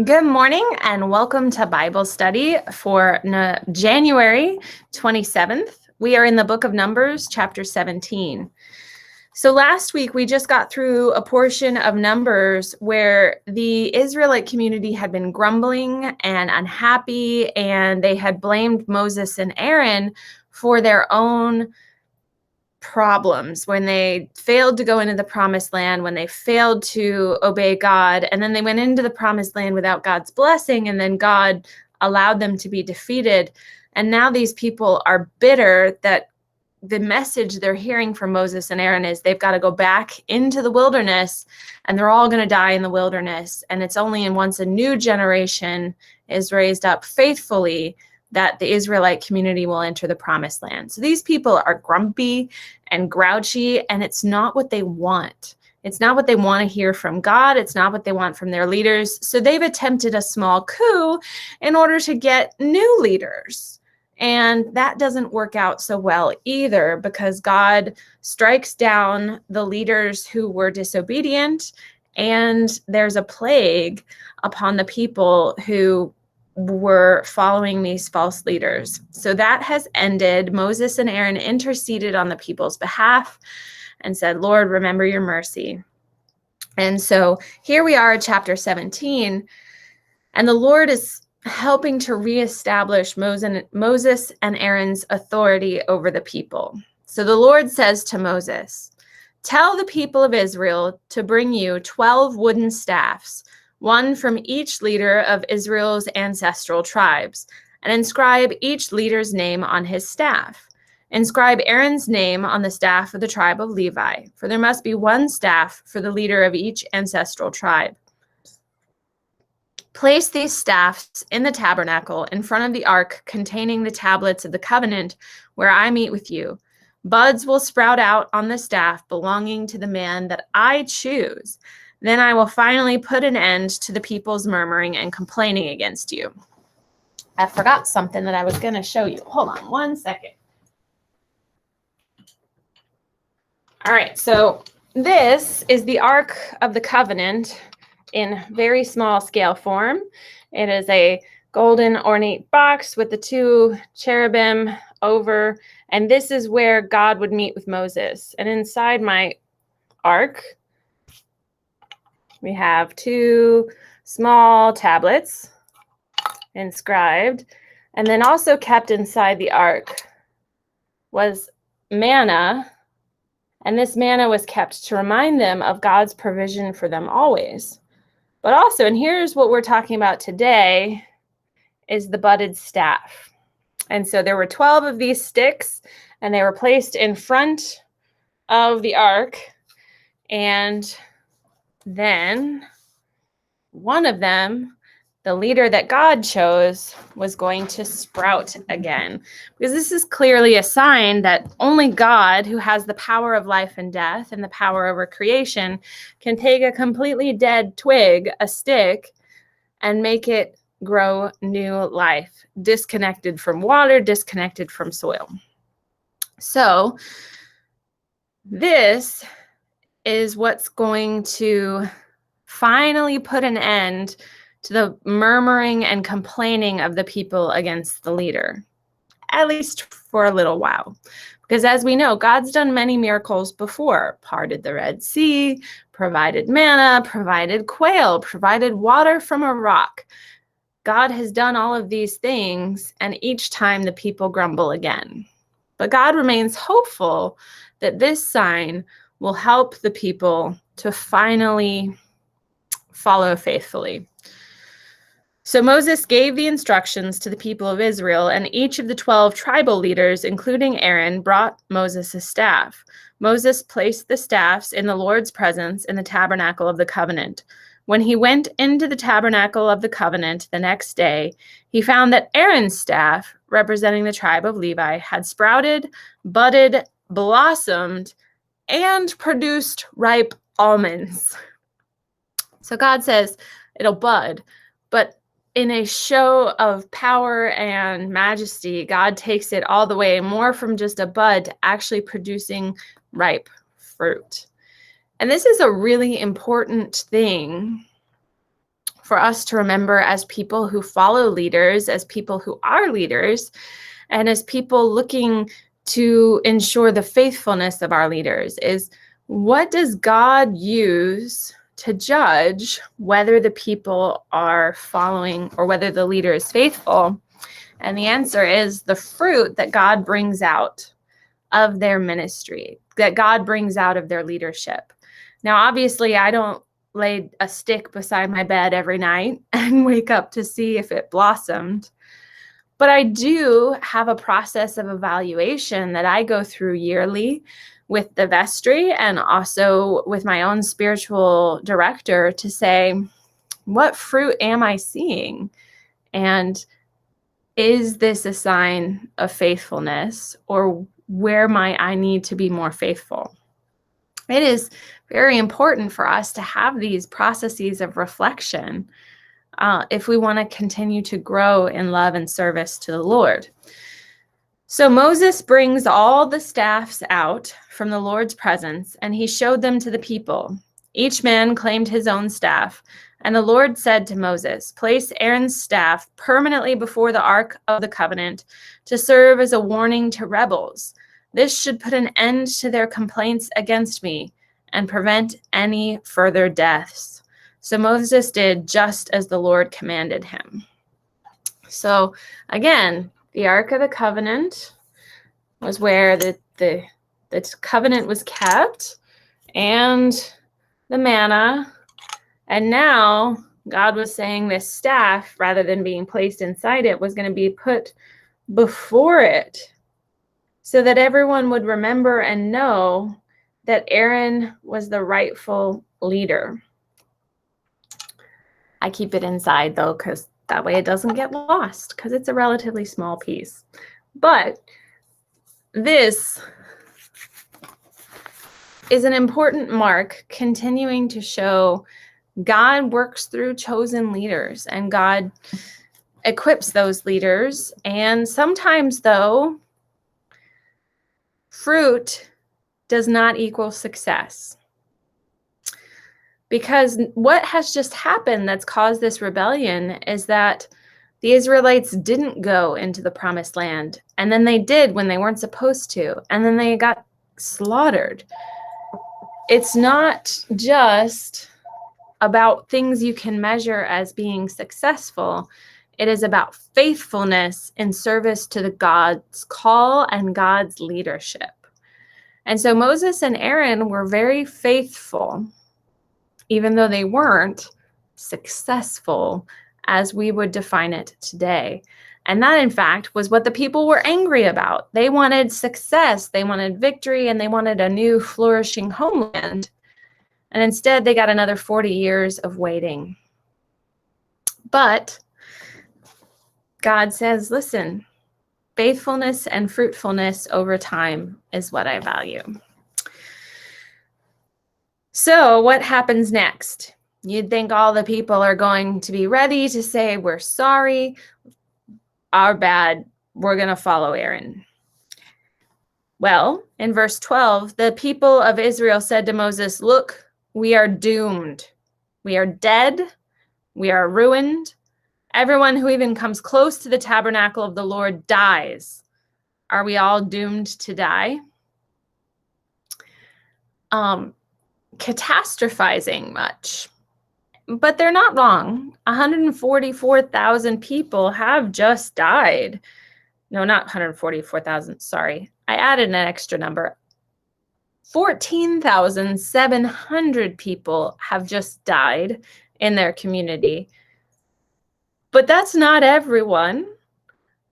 Good morning and welcome to Bible study for January 27th. We are in the book of Numbers, chapter 17. So last week we just got through a portion of Numbers where the Israelite community had been grumbling and unhappy, and they had blamed Moses and Aaron for their own problems when they failed to go into the promised land, when they failed to obey God, and then they went into the promised land without God's blessing, and then God allowed them to be defeated. And now these people are bitter that the message they're hearing from Moses and Aaron is they've got to go back into the wilderness, and they're all going to die in the wilderness. And it's only once a new generation is raised up faithfully that the Israelite community will enter the promised land. So these people are grumpy and grouchy, and it's not what they want. It's not what they want to hear from God. It's not what they want from their leaders. So they've attempted a small coup in order to get new leaders. And that doesn't work out so well either, because God strikes down the leaders who were disobedient, and there's a plague upon the people who were following these false leaders. So that has ended. Moses and Aaron interceded on the people's behalf and said, Lord, remember your mercy. And so here we are at chapter 17, and the Lord is helping to reestablish Moses and Aaron's authority over the people. So the Lord says to Moses, tell the people of Israel to bring you 12 wooden staffs, one from each leader of Israel's ancestral tribes, and inscribe each leader's name on his staff. Inscribe Aaron's name on the staff of the tribe of Levi, for there must be one staff for the leader of each ancestral tribe. Place these staffs in the tabernacle in front of the ark containing the tablets of the covenant where I meet with you. Buds will sprout out on the staff belonging to the man that I choose. Then I will finally put an end to the people's murmuring and complaining against you. I forgot something that I was going to show you. Hold on one second. All right, so this is the Ark of the Covenant in very small scale form. It is a golden ornate box with the two cherubim over, and this is where God would meet with Moses. And inside my ark, we have two small tablets inscribed, and then also kept inside the ark was manna, and this manna was kept to remind them of God's provision for them always. But also, and here's what we're talking about today, is the budded staff. And so there were 12 of these sticks, and they were placed in front of the ark, and then one of them, the leader that God chose, was going to sprout again. Because this is clearly a sign that only God, who has the power of life and death and the power over creation, can take a completely dead twig, a stick, and make it grow new life, disconnected from water, disconnected from soil. So this is what's going to finally put an end to the murmuring and complaining of the people against the leader, at least for a little while. Because as we know, God's done many miracles before, parted the Red Sea, provided manna, provided quail, provided water from a rock. God has done all of these things, and each time the people grumble again. But God remains hopeful that this sign will help the people to finally follow faithfully. So Moses gave the instructions to the people of Israel, and each of the 12 tribal leaders, including Aaron, brought Moses a staff. Moses placed the staffs in the Lord's presence in the tabernacle of the covenant. When he went into the tabernacle of the covenant the next day, he found that Aaron's staff, representing the tribe of Levi, had sprouted, budded, blossomed, and produced ripe almonds. So God says it'll bud, but in a show of power and majesty, God takes it all the way more from just a bud to actually producing ripe fruit. And this is a really important thing for us to remember as people who follow leaders, as people who are leaders, and as people looking to ensure the faithfulness of our leaders is, what does God use to judge whether the people are following or whether the leader is faithful? And the answer is the fruit that God brings out of their ministry, that God brings out of their leadership. Now, obviously, I don't lay a stick beside my bed every night and wake up to see if it blossomed. But I do have a process of evaluation that I go through yearly with the vestry and also with my own spiritual director to say, what fruit am I seeing? And is this a sign of faithfulness, or where might I need to be more faithful? It is very important for us to have these processes of reflection if we want to continue to grow in love and service to the Lord. So Moses brings all the staffs out from the Lord's presence, and he showed them to the people. Each man claimed his own staff, and the Lord said to Moses, "Place Aaron's staff permanently before the Ark of the Covenant to serve as a warning to rebels. This should put an end to their complaints against me and prevent any further deaths." So Moses did just as the Lord commanded him. So again, the Ark of the Covenant was where the covenant was kept, and the manna. And now God was saying this staff, rather than being placed inside it, was going to be put before it, so that everyone would remember and know that Aaron was the rightful leader. I keep it inside, though, because that way it doesn't get lost, because it's a relatively small piece. But this is an important mark, continuing to show God works through chosen leaders, and God equips those leaders. And sometimes, though, fruit does not equal success. Because what has just happened that's caused this rebellion is that the Israelites didn't go into the promised land, and then they did when they weren't supposed to, and then they got slaughtered. It's not just about things you can measure as being successful. It is about faithfulness in service to the God's call and God's leadership. And so Moses and Aaron were very faithful, even though they weren't successful as we would define it today. And that, in fact, was what the people were angry about. They wanted success, they wanted victory, and they wanted a new flourishing homeland. And instead, they got another 40 years of waiting. But God says, listen, faithfulness and fruitfulness over time is what I value. So what happens next? You'd think all the people are going to be ready to say, we're sorry, our bad, we're going to follow Aaron. Well, in verse 12, the people of Israel said to Moses, "Look, we are doomed. We are dead. We are ruined. Everyone who even comes close to the tabernacle of the Lord dies. Are we all doomed to die?" Catastrophizing much. But they're not wrong. 144,000 people have just died. No, not 144,000. Sorry. I added an extra number. 14,700 people have just died in their community. But that's not everyone.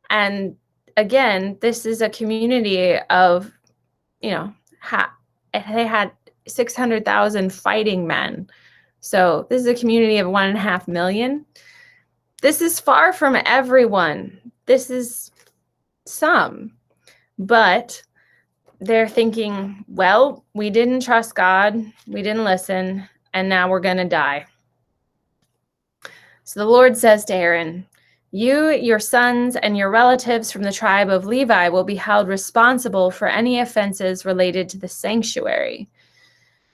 And again, this is a community of, they had 600,000 fighting men. So this is a community of 1.5 million. This is far from everyone. This is some. But they're thinking, well, we didn't trust God, we didn't listen, and now we're going to die. So the Lord says to Aaron, "You, your sons, and your relatives from the tribe of Levi will be held responsible for any offenses related to the sanctuary.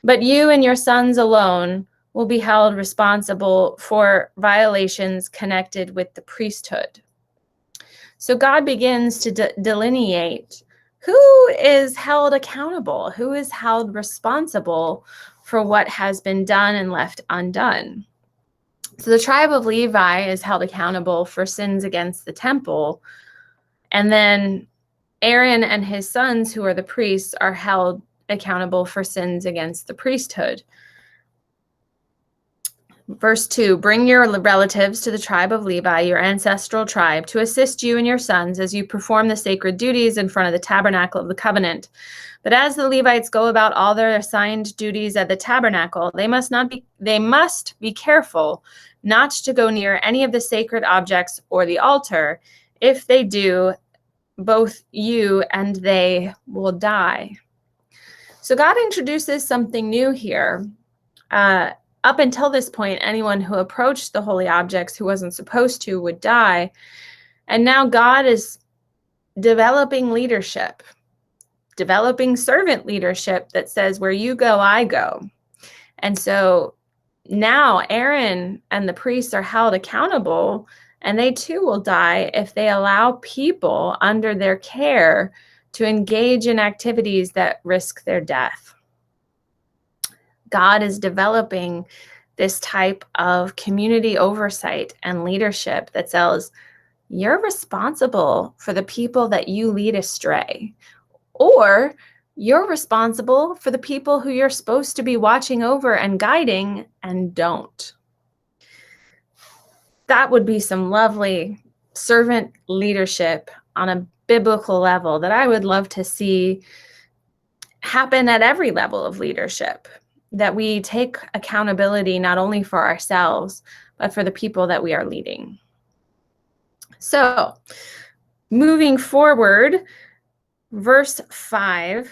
But you and your sons alone will be held responsible for violations connected with the priesthood. So God begins to delineate who is held accountable, who is held responsible for what has been done and left undone. So the tribe of Levi is held accountable for sins against the temple, and then Aaron and his sons, who are the priests, are held accountable for sins against the priesthood. Verse 2, bring your relatives to the tribe of Levi, your ancestral tribe, to assist you and your sons as you perform the sacred duties in front of the tabernacle of the covenant. But as the Levites go about all their assigned duties at the tabernacle, they must be careful not to go near any of the sacred objects or the altar. If they do, both you and they will die. So God introduces something new here. Up until this point, anyone who approached the holy objects who wasn't supposed to would die. And now God is developing leadership, developing servant leadership that says, where you go, I go. And so now Aaron and the priests are held accountable, and they too will die if they allow people under their care to engage in activities that risk their death. God is developing this type of community oversight and leadership that says, you're responsible for the people that you lead astray, or you're responsible for the people who you're supposed to be watching over and guiding and don't. That would be some lovely servant leadership on a biblical level that I would love to see happen at every level of leadership, that we take accountability not only for ourselves, but for the people that we are leading. So moving forward, verse 4,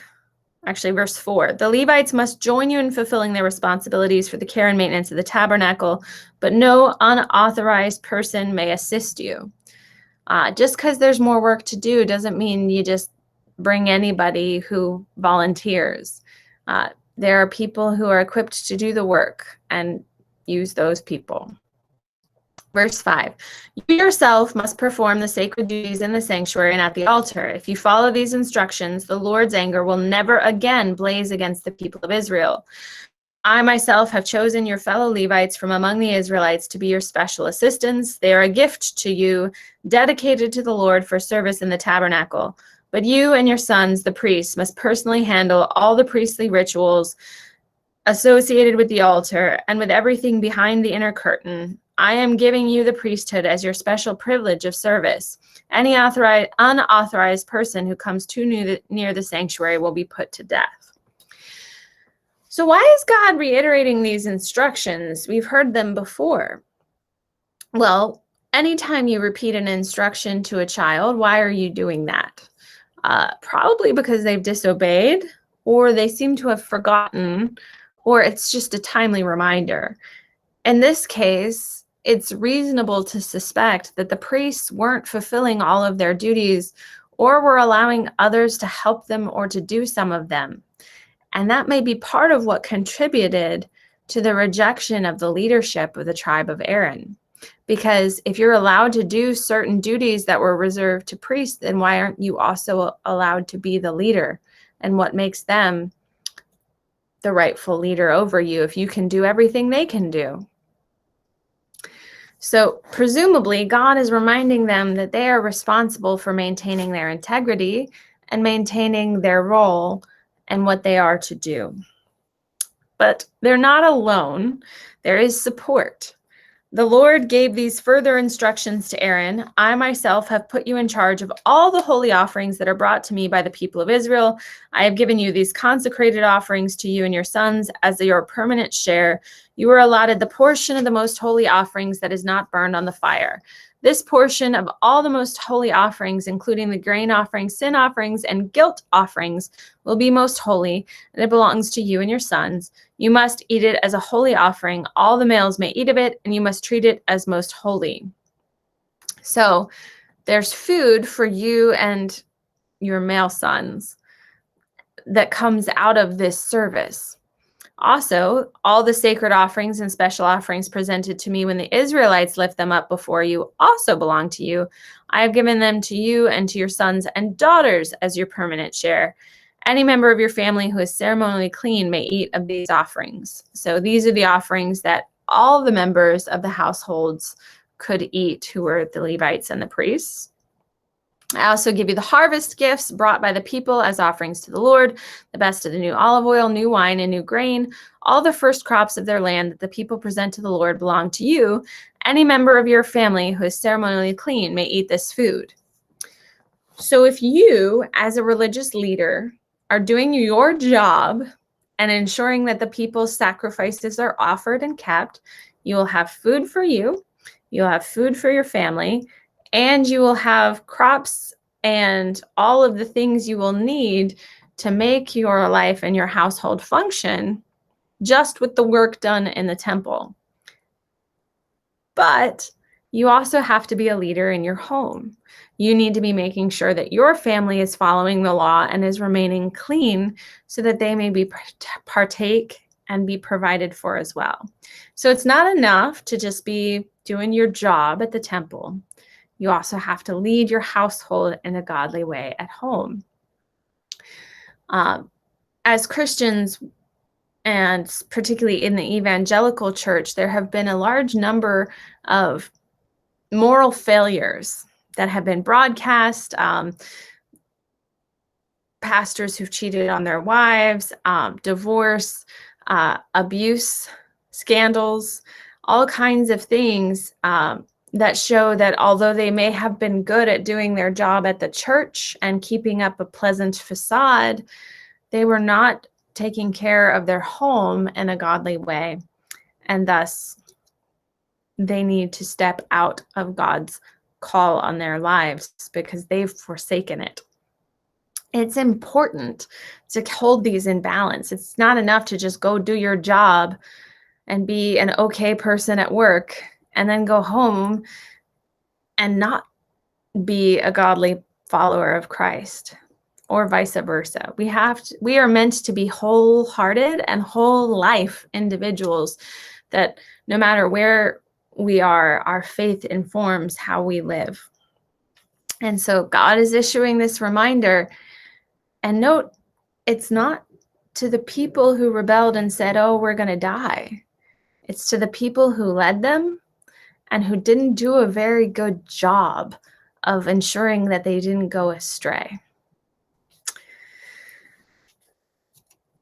the Levites must join you in fulfilling their responsibilities for the care and maintenance of the tabernacle, but no unauthorized person may assist you. Just because there's more work to do doesn't mean you just bring anybody who volunteers. There are people who are equipped to do the work, and use those people. Verse 5, you yourself must perform the sacred duties in the sanctuary and at the altar. If you follow these instructions, the Lord's anger will never again blaze against the people of Israel. I myself have chosen your fellow Levites from among the Israelites to be your special assistants. They are a gift to you, dedicated to the Lord for service in the tabernacle. But you and your sons, the priests, must personally handle all the priestly rituals associated with the altar and with everything behind the inner curtain. I am giving you the priesthood as your special privilege of service. Any unauthorized person who comes too near the sanctuary will be put to death. So why is God reiterating these instructions? We've heard them before. Well, anytime you repeat an instruction to a child, why are you doing that? Probably because they've disobeyed, or they seem to have forgotten, or it's just a timely reminder. In this case, it's reasonable to suspect that the priests weren't fulfilling all of their duties, or were allowing others to help them or to do some of them. And that may be part of what contributed to the rejection of the leadership of the tribe of Aaron. Because if you're allowed to do certain duties that were reserved to priests, then why aren't you also allowed to be the leader? And what makes them the rightful leader over you if you can do everything they can do? So presumably, God is reminding them that they are responsible for maintaining their integrity and maintaining their role and what they are to do. But they're not alone. There is support. The Lord gave these further instructions to Aaron. I myself have put you in charge of all the holy offerings that are brought to me by the people of Israel. I have given you these consecrated offerings to you and your sons as your permanent share. You are allotted the portion of the most holy offerings that is not burned on the fire. This portion of all the most holy offerings, including the grain offerings, sin offerings, and guilt offerings, will be most holy, and it belongs to you and your sons. You must eat it as a holy offering. All the males may eat of it, and you must treat it as most holy. So there's food for you and your male sons that comes out of this service. Also, all the sacred offerings and special offerings presented to me when the Israelites lift them up before you also belong to you. I have given them to you and to your sons and daughters as your permanent share. Any member of your family who is ceremonially clean may eat of these offerings. So these are the offerings that all the members of the households could eat, who were the Levites and the priests. I also give you the harvest gifts brought by the people as offerings to the Lord, the best of the new olive oil, new wine, and new grain. All the first crops of their land that the people present to the Lord belong to you. Any member of your family who is ceremonially clean may eat this food. So if you, as a religious leader, are doing your job and ensuring that the people's sacrifices are offered and kept, you will have food for you, you'll have food for your family, and you will have crops and all of the things you will need to make your life and your household function just with the work done in the temple. But you also have to be a leader in your home. You need to be making sure that your family is following the law and is remaining clean so that they may be partake and be provided for as well. So it's not enough to just be doing your job at the temple. You also have to lead your household in a godly way at home. As Christians, and particularly in the evangelical church, there have been a large number of moral failures that have been broadcast, pastors who've cheated on their wives, divorce, abuse, scandals, all kinds of things that show that although they may have been good at doing their job at the church and keeping up a pleasant facade, they were not taking care of their home in a godly way. And thus, they need to step out of God's call on their lives because they've forsaken it. It's important to hold these in balance. It's not enough to just go do your job and be an okay person at work and then go home and not be a godly follower of Christ, or vice versa. We are meant to be wholehearted and whole life individuals, that no matter where we are, our faith informs how we live. And so God is issuing this reminder. And note, it's not to the people who rebelled and said, oh, we're going to die. It's to the people who led them and who didn't do a very good job of ensuring that they didn't go astray.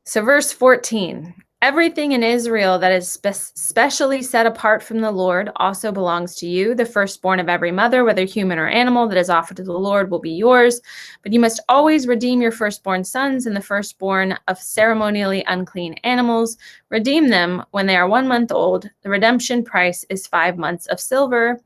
So verse 14, everything in Israel that is specially set apart from the Lord also belongs to you. The firstborn of every mother, whether human or animal, that is offered to the Lord will be yours. But you must always redeem your firstborn sons and the firstborn of ceremonially unclean animals. Redeem them when they are 1 month old. The redemption price is 5 months of silver.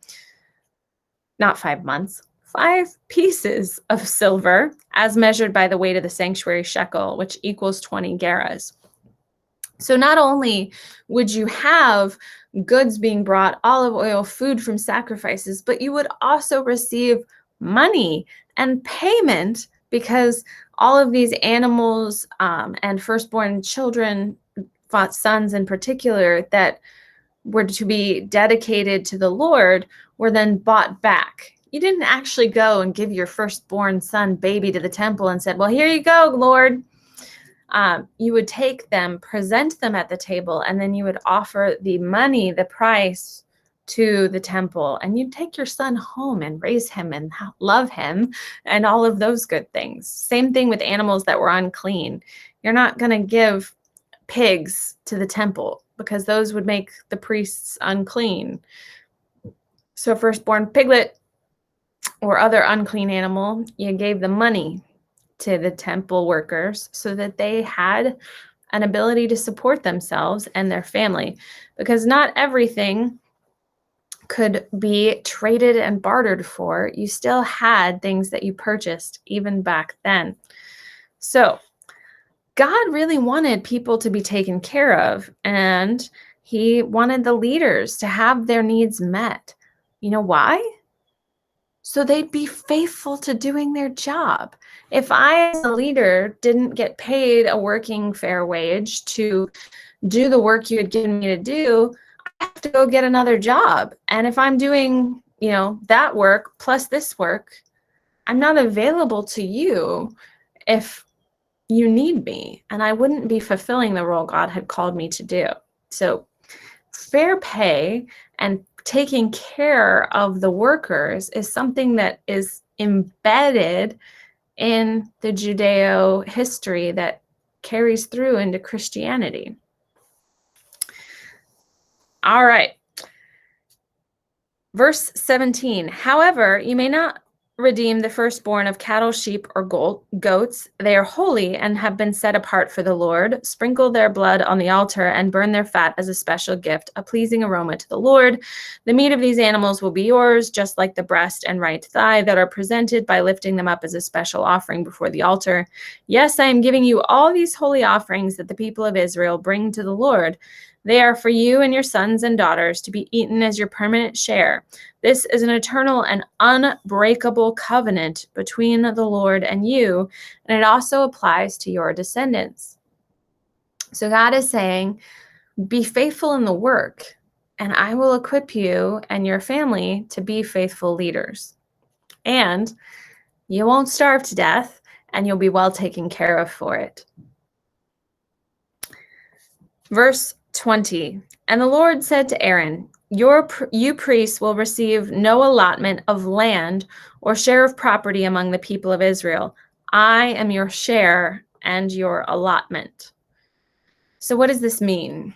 Not 5 months. 5 pieces of silver, as measured by the weight of the sanctuary shekel, which equals 20 gerahs. So not only would you have goods being brought, olive oil, food from sacrifices, but you would also receive money and payment, because all of these animals and firstborn children, sons in particular, that were to be dedicated to the Lord were then bought back. You didn't actually go and give your firstborn son baby to the temple and said, well, here you go, Lord. You would take them, present them at the table, and then you would offer the money, the price, to the temple. And you'd take your son home and raise him and love him and all of those good things. Same thing with animals that were unclean. You're not going to give pigs to the temple because those would make the priests unclean. So firstborn piglet or other unclean animal, you gave the money to the temple workers so that they had an ability to support themselves and their family, because not everything could be traded and bartered for. You still had things that you purchased even back then. So God really wanted people to be taken care of, and he wanted the leaders to have their needs met. You know why? So they'd be faithful to doing their job. If I, as a leader, didn't get paid a working fair wage to do the work you had given me to do, I have to go get another job. And if I'm doing, that work plus this work, I'm not available to you if you need me, and I wouldn't be fulfilling the role God had called me to do. So fair pay and taking care of the workers is something that is embedded in the Judeo history that carries through into Christianity. All right. Verse 17, however, you may not redeem the firstborn of cattle, sheep, or goats. They are holy and have been set apart for the Lord. Sprinkle their blood on the altar and burn their fat as a special gift, a pleasing aroma to the Lord. The meat of these animals will be yours, just like the breast and right thigh that are presented by lifting them up as a special offering before the altar. Yes, I am giving you all these holy offerings that the people of Israel bring to the Lord. They are for you and your sons and daughters to be eaten as your permanent share. This is an eternal and unbreakable covenant between the Lord and you, and it also applies to your descendants. So God is saying, be faithful in the work, and I will equip you and your family to be faithful leaders. And you won't starve to death, and you'll be well taken care of for it. Verse 20, and the Lord said to Aaron, you priests will receive no allotment of land or share of property among the people of Israel. I am your share and your allotment. So what does this mean?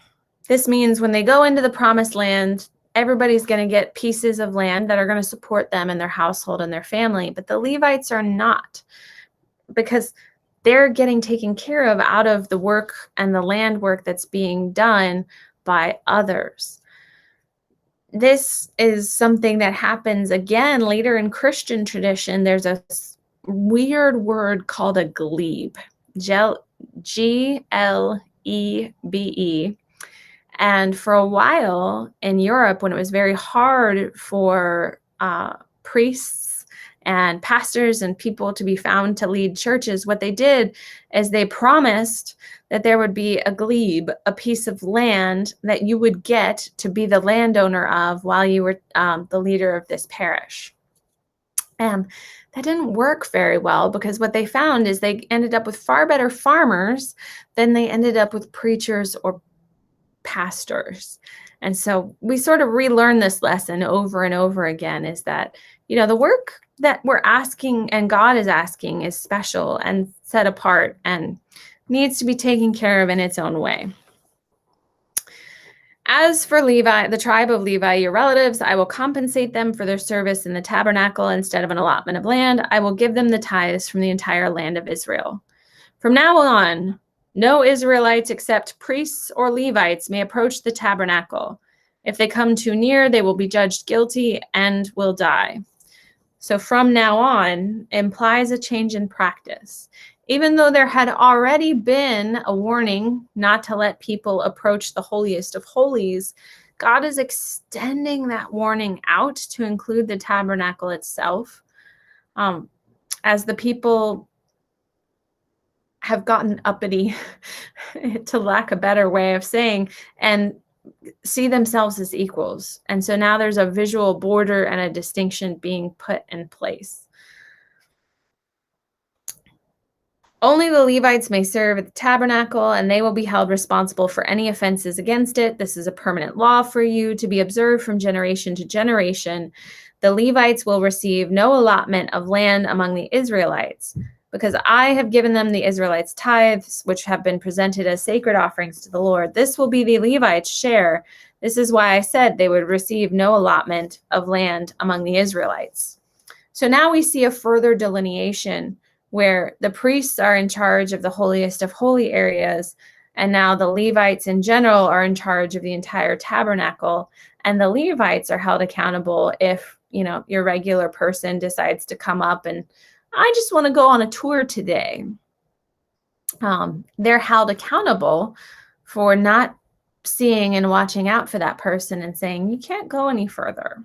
This means when they go into the promised land, everybody's going to get pieces of land that are going to support them and their household and their family, but the Levites are not, because they're getting taken care of out of the work and the land work that's being done by others. This is something that happens again later in Christian tradition. There's a weird word called a glebe, Glebe. And for a while in Europe, when it was very hard for priests and pastors and people to be found to lead churches, what they did is they promised that there would be a glebe, a piece of land that you would get to be the landowner of while you were the leader of this parish. And that didn't work very well, because what they found is they ended up with far better farmers than they ended up with preachers or pastors. And so we sort of relearn this lesson over and over again, is that, the work that we're asking and God is asking is special and set apart and needs to be taken care of in its own way. As for Levi, the tribe of Levi, your relatives, I will compensate them for their service in the tabernacle. Instead of an allotment of land, I will give them the tithes from the entire land of Israel. From now on, no Israelites except priests or Levites may approach the tabernacle. If they come too near, they will be judged guilty and will die. So from now on implies a change in practice. Even though there had already been a warning not to let people approach the holiest of holies, God is extending that warning out to include the tabernacle itself. As the people have gotten uppity, to lack a better way of saying, and see themselves as equals. And so now there's a visual border and a distinction being put in place. Only the Levites may serve at the tabernacle, and they will be held responsible for any offenses against it. This is a permanent law for you to be observed from generation to generation. The Levites will receive no allotment of land among the Israelites, because I have given them the Israelites' tithes, which have been presented as sacred offerings to the Lord. This will be the Levites' share. This is why I said they would receive no allotment of land among the Israelites. So now we see a further delineation where the priests are in charge of the holiest of holy areas, and now the Levites in general are in charge of the entire tabernacle, and the Levites are held accountable if, your regular person decides to come up and, I just want to go on a tour today. They're held accountable for not seeing and watching out for that person and saying, you can't go any further.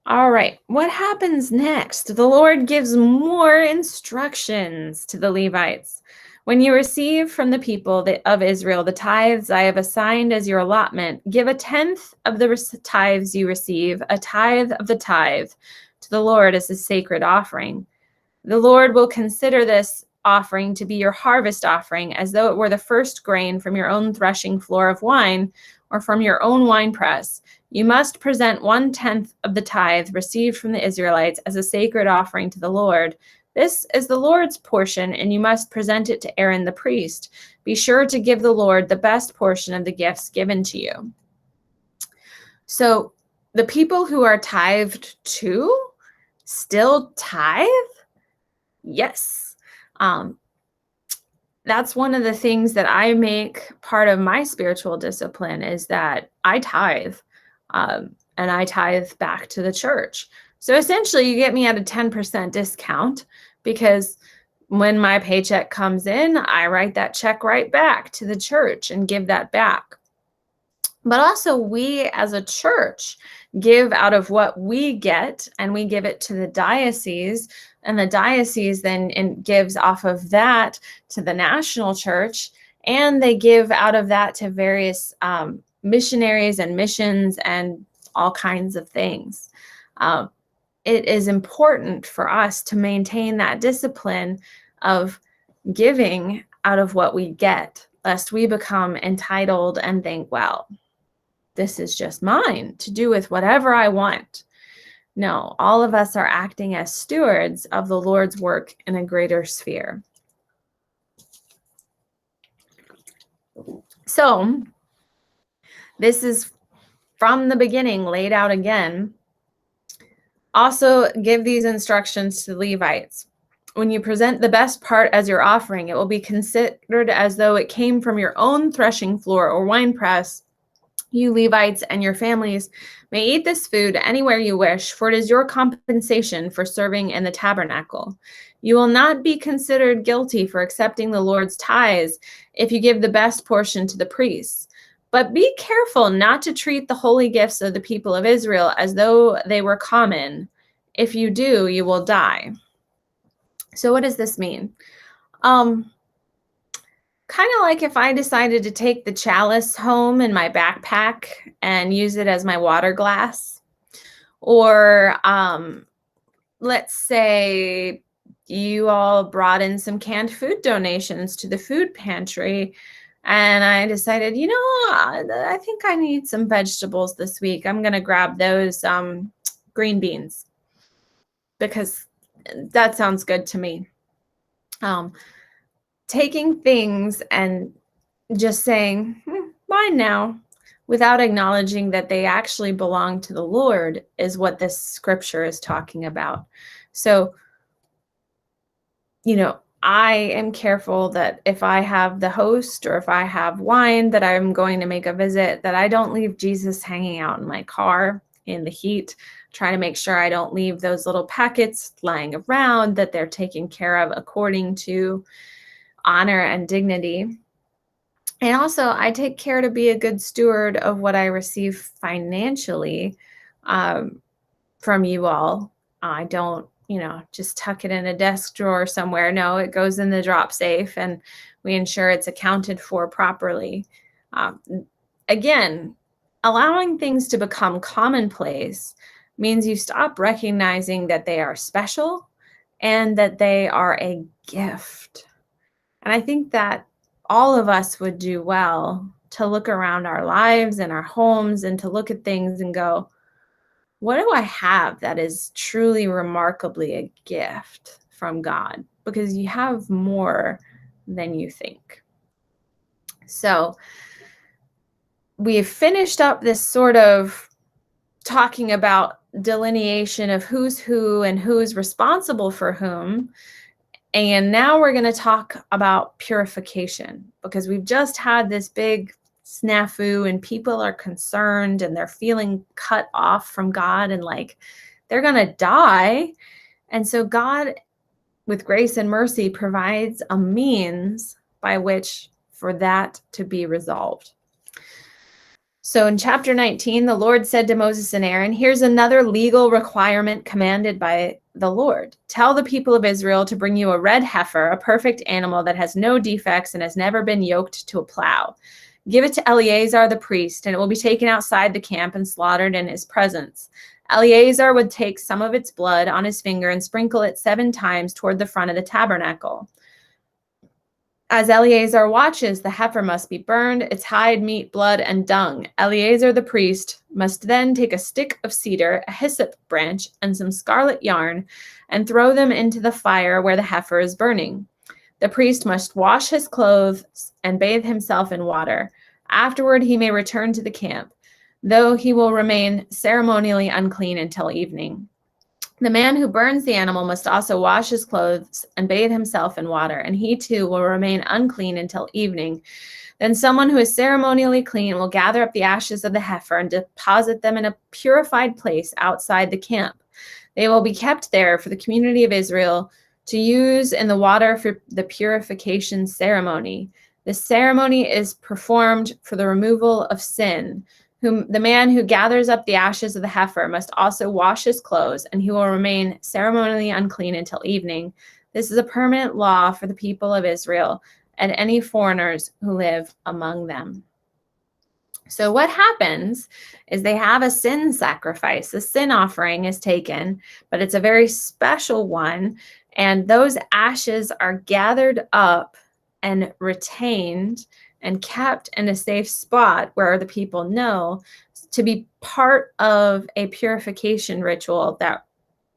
All right, what happens next? The Lord gives more instructions to the Levites. When you receive from the people of Israel the tithes I have assigned as your allotment, give a tenth of the tithes you receive, a tithe of the tithe, to the Lord as a sacred offering. The Lord will consider this offering to be your harvest offering, as though it were the first grain from your own threshing floor of wine or from your own winepress. You must present 1/10 of the tithe received from the Israelites as a sacred offering to the Lord. This is the Lord's portion, and you must present it to Aaron the priest. Be sure to give the Lord the best portion of the gifts given to you. So the people who are tithed to still tithe? Yes. That's one of the things that I make part of my spiritual discipline, is that I tithe, and I tithe back to the church. So essentially, you get me at a 10% discount, because when my paycheck comes in, I write that check right back to the church and give that back. But also, we as a church give out of what we get, and we give it to the diocese, and the diocese then gives off of that to the national church, and they give out of that to various missionaries and missions and all kinds of things. It is important for us to maintain that discipline of giving out of what we get, lest we become entitled and think, well, this is just mine to do with whatever I want. No, all of us are acting as stewards of the Lord's work in a greater sphere. So this is from the beginning laid out again. Also, give these instructions to the Levites. When you present the best part as your offering, it will be considered as though it came from your own threshing floor or winepress. You Levites and your families may eat this food anywhere you wish, for it is your compensation for serving in the tabernacle. You will not be considered guilty for accepting the Lord's tithes if you give the best portion to the priests. But be careful not to treat the holy gifts of the people of Israel as though they were common. If you do, you will die. So what does this mean? Kind of like if I decided to take the chalice home in my backpack and use it as my water glass. Or let's say you all brought in some canned food donations to the food pantry, and I decided, I think I need some vegetables this week. I'm going to grab those green beans because that sounds good to me. Taking things and just saying, mine now, without acknowledging that they actually belong to the Lord, is what this scripture is talking about. So, I am careful that if I have the host or if I have wine that I'm going to make a visit, that I don't leave Jesus hanging out in my car in the heat. Try to make sure I don't leave those little packets lying around, that they're taken care of according to honor and dignity. And also, I take care to be a good steward of what I receive financially from you all. I don't, just tuck it in a desk drawer somewhere. No, it goes in the drop safe, and we ensure it's accounted for properly. Again, allowing things to become commonplace means you stop recognizing that they are special and that they are a gift. And I think that all of us would do well to look around our lives and our homes and to look at things and go, what do I have that is truly remarkably a gift from God? Because you have more than you think. So we've finished up this sort of talking about delineation of who's who and who's responsible for whom. And now we're going to talk about purification, because we've just had this big snafu and people are concerned and they're feeling cut off from God and like they're going to die. And so God, with grace and mercy, provides a means by which for that to be resolved. So in chapter 19, the Lord said to Moses and Aaron, here's another legal requirement commanded by the Lord. Tell the people of Israel to bring you a red heifer, a perfect animal that has no defects and has never been yoked to a plow. Give it to Eleazar the priest, and it will be taken outside the camp and slaughtered in his presence. Eleazar would take some of its blood on his finger and sprinkle it 7 times toward the front of the tabernacle. As Eleazar watches, the heifer must be burned, its hide, meat, blood, and dung. Eleazar the priest must then take a stick of cedar, a hyssop branch, and some scarlet yarn, and throw them into the fire where the heifer is burning. The priest must wash his clothes and bathe himself in water. Afterward, he may return to the camp, though he will remain ceremonially unclean until evening. The man who burns the animal must also wash his clothes and bathe himself in water, and he too will remain unclean until evening. Then someone who is ceremonially clean will gather up the ashes of the heifer and deposit them in a purified place outside the camp. They will be kept there for the community of Israel to use in the water for the purification ceremony. The ceremony is performed for the removal of sin. The man who gathers up the ashes of the heifer must also wash his clothes, and he will remain ceremonially unclean until evening. This is a permanent law for the people of Israel and any foreigners who live among them. So what happens is they have a sin sacrifice. The sin offering is taken, but it's a very special one, and those ashes are gathered up and retained and kept in a safe spot where the people know to be part of a purification ritual that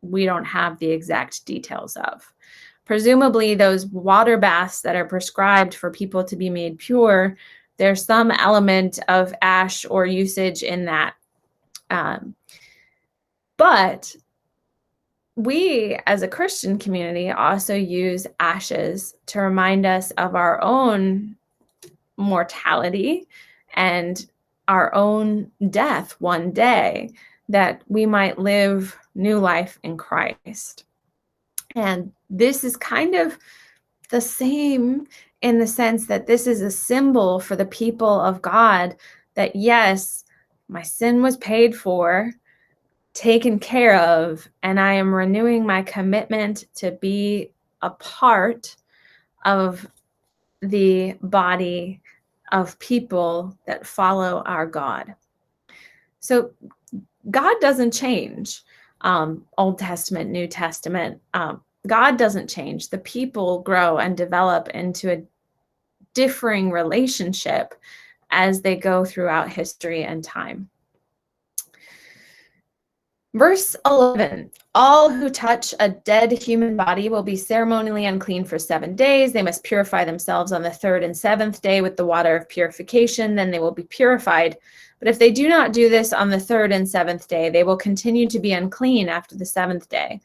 we don't have the exact details of. Presumably, those water baths that are prescribed for people to be made pure, there's some element of ash or usage in that. But we, as a Christian community, also use ashes to remind us of our own mortality and our own death one day, that we might live new life in Christ. And this is kind of the same in the sense that this is a symbol for the people of God that, yes, my sin was paid for, taken care of, and I am renewing my commitment to be a part of the body of people that follow our God. So God doesn't change. Old Testament, New Testament, God doesn't change. The people grow and develop into a differing relationship as they go throughout history and time. Verse 11, all who touch a dead human body will be ceremonially unclean for 7 days. They must purify themselves on the 3rd and 7th day with the water of purification. Then they will be purified. But if they do not do this on the 3rd and 7th day, they will continue to be unclean after the 7th day.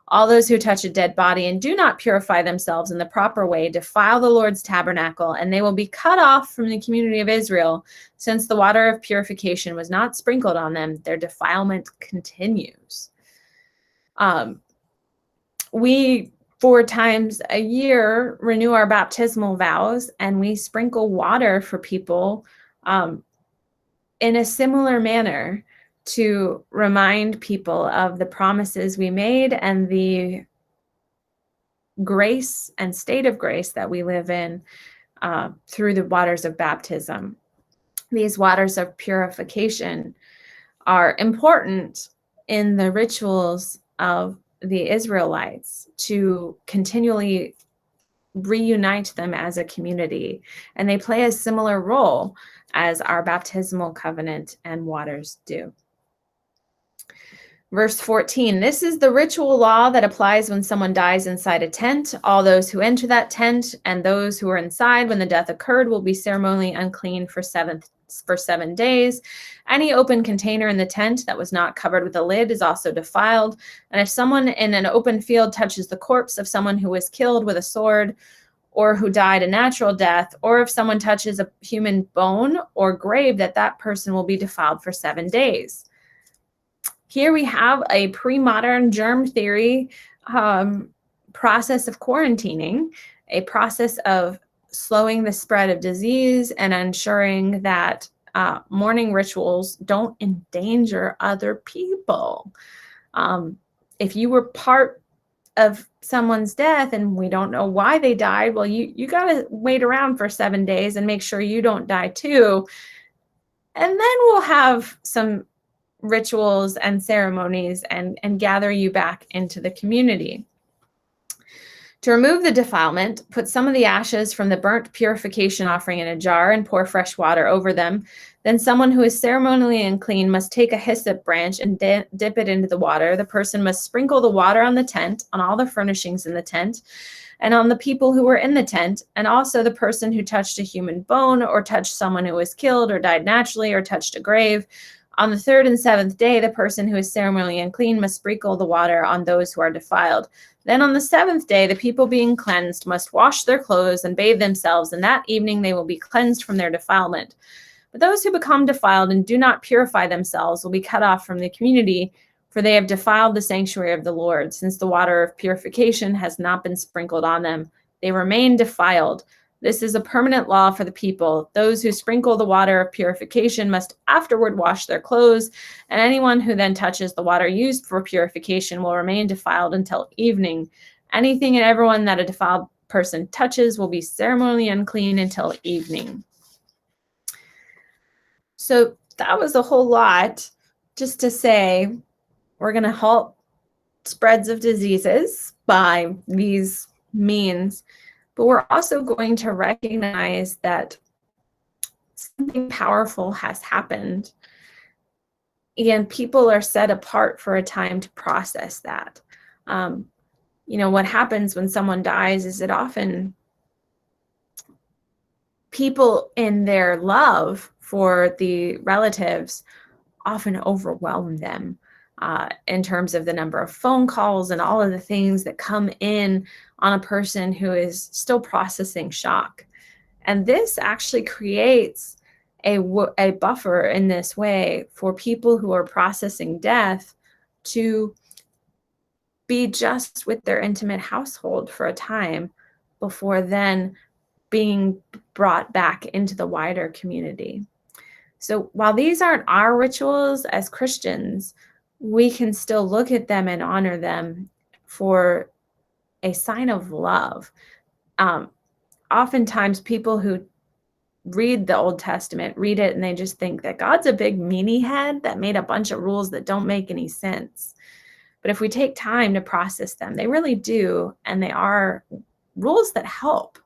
All those who touch a dead body and do not purify themselves in the proper way defile the Lord's tabernacle, and they will be cut off from the community of Israel. Since the water of purification was not sprinkled on them, their defilement continues. We 4 times a year renew our baptismal vows, and we sprinkle water for people in a similar manner to remind people of the promises we made and the grace and state of grace that we live in through the waters of baptism. These waters of purification are important in the rituals of the Israelites to continually reunite them as a community, and they play a similar role as our baptismal covenant and waters do. Verse 14, this is the ritual law that applies when someone dies inside a tent. All those who enter that tent and those who are inside when the death occurred will be ceremonially unclean for 7 days. Any open container in the tent that was not covered with a lid is also defiled. And if someone in an open field touches the corpse of someone who was killed with a sword or who died a natural death, or if someone touches a human bone or grave, that person will be defiled for 7 days. Here we have a pre-modern germ theory process of quarantining, a process of slowing the spread of disease and ensuring that mourning rituals don't endanger other people. If you were part of someone's death and we don't know why they died, well, you got to wait around for 7 days and make sure you don't die too. And then we'll have some rituals and ceremonies and gather you back into the community. To remove the defilement, put some of the ashes from the burnt purification offering in a jar and pour fresh water over them. Then someone who is ceremonially unclean must take a hyssop branch and dip it into the water. The person must sprinkle the water on the tent, on all the furnishings in the tent, and on the people who were in the tent, and also the person who touched a human bone or touched someone who was killed or died naturally or touched a grave. On the 3rd and 7th day, the person who is ceremonially unclean must sprinkle the water on those who are defiled. Then on the 7th day, the people being cleansed must wash their clothes and bathe themselves, and that evening they will be cleansed from their defilement. But those who become defiled and do not purify themselves will be cut off from the community, for they have defiled the sanctuary of the Lord. Since the water of purification has not been sprinkled on them, they remain defiled. This is a permanent law for the people. Those who sprinkle the water of purification must afterward wash their clothes, and anyone who then touches the water used for purification will remain defiled until evening. Anything and everyone that a defiled person touches will be ceremonially unclean until evening. So that was a whole lot just to say we're going to halt spreads of diseases by these means. But we're also going to recognize that something powerful has happened, and people are set apart for a time to process that. What happens when someone dies is that often people in their love for the relatives often overwhelm them in terms of the number of phone calls and all of the things that come in on a person who is still processing shock. And this actually creates a buffer in this way for people who are processing death to be just with their intimate household for a time before then being brought back into the wider community. So while these aren't our rituals as Christians, we can still look at them and honor them for a sign of love. Oftentimes people who read the Old Testament, read it, and they just think that God's a big meanie head that made a bunch of rules that don't make any sense. But if we take time to process them, they really do, and they are rules that help.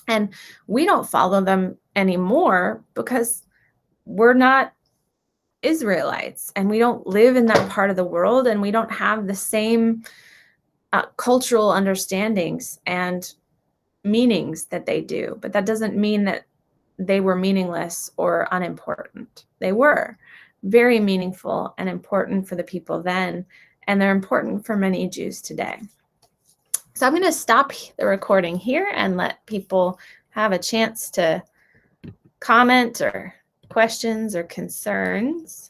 And we don't follow them anymore because we're not Israelites, and we don't live in that part of the world, and we don't have the same cultural understandings and meanings that they do. But that doesn't mean that they were meaningless or unimportant. They were very meaningful and important for the people then, and they're important for many Jews today. So I'm going to stop the recording here and let people have a chance to comment or questions or concerns.